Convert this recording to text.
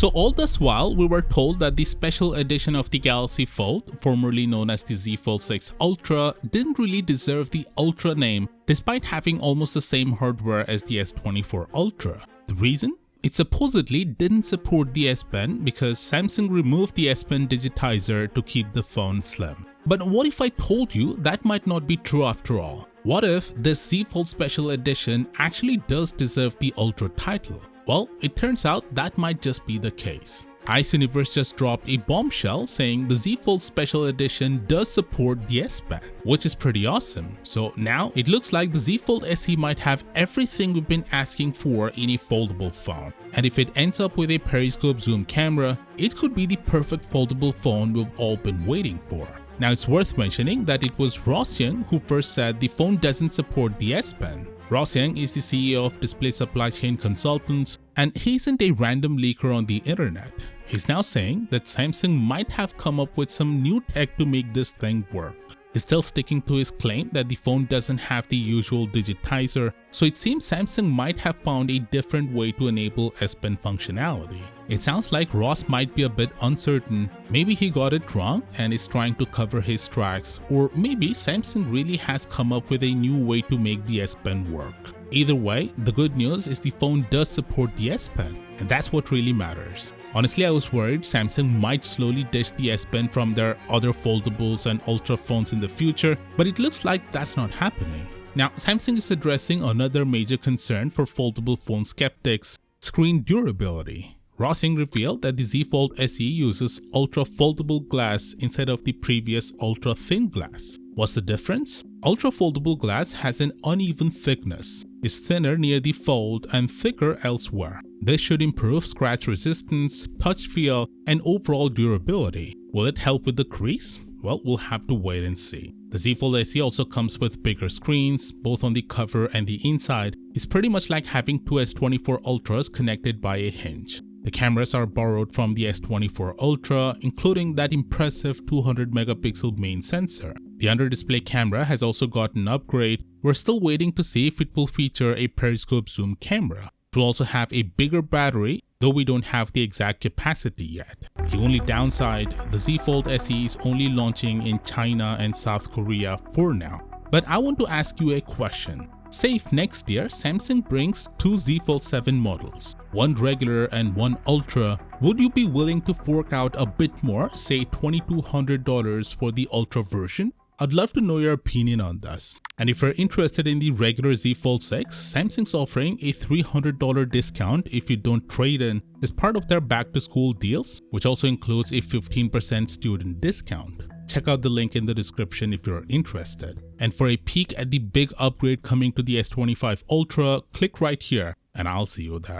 So all this while, we were told that the special edition of the Galaxy Fold, formerly known as the Z Fold 6 Ultra, didn't really deserve the Ultra name despite having almost the same hardware as the S24 Ultra. The reason? It supposedly didn't support the S Pen because Samsung removed the S Pen digitizer to keep the phone slim. But what if I told you that might not be true after all? What if this Z Fold Special Edition actually does deserve the Ultra title? Well, it turns out that might just be the case. Ice Universe just dropped a bombshell saying the Z Fold Special Edition does support the S Pen, which is pretty awesome. So now it looks like the Z Fold SE might have everything we've been asking for in a foldable phone. And if it ends up with a periscope zoom camera, it could be the perfect foldable phone we've all been waiting for. Now it's worth mentioning that it was Ross Young who first said the phone doesn't support the S Pen. Ross Young is the CEO of Display Supply Chain Consultants, and he isn't a random leaker on the internet. He's now saying that Samsung might have come up with some new tech to make this thing work. He's still sticking to his claim that the phone doesn't have the usual digitizer, so it seems Samsung might have found a different way to enable S Pen functionality. It sounds like Ross might be a bit uncertain. Maybe he got it wrong and is trying to cover his tracks, or maybe Samsung really has come up with a new way to make the S Pen work. Either way, the good news is the phone does support the S Pen, and that's what really matters. Honestly, I was worried Samsung might slowly ditch the S Pen from their other foldables and Ultra phones in the future, but it looks like that's not happening. Now, Samsung is addressing another major concern for foldable phone skeptics: screen durability. Ross Young revealed that the Z Fold SE uses ultra foldable glass instead of the previous ultra thin glass. What's the difference? Ultra foldable glass has an uneven thickness, is thinner near the fold and thicker elsewhere. This should improve scratch resistance, touch feel, and overall durability. Will it help with the crease? Well, we'll have to wait and see. The Z Fold SE also comes with bigger screens, both on the cover and the inside. It's pretty much like having two S24 Ultras connected by a hinge. The cameras are borrowed from the S24 Ultra, including that impressive 200 megapixel main sensor. The under-display camera has also got an upgrade. We're still waiting to see if it will feature a periscope zoom camera. It will also have a bigger battery, though we don't have the exact capacity yet. The only downside, the Z Fold SE is only launching in China and South Korea for now. But I want to ask you a question. Say if next year Samsung brings two Z Fold 7 models, one regular and one Ultra, would you be willing to fork out a bit more, say $2,200 for the Ultra version? I'd love to know your opinion on this. And if you're interested in the regular Z Fold 6, Samsung's offering a $300 discount if you don't trade in as part of their back to school deals, which also includes a 15% student discount. Check out the link in the description if you're interested. And for a peek at the big upgrade coming to the S25 Ultra, click right here and I'll see you there.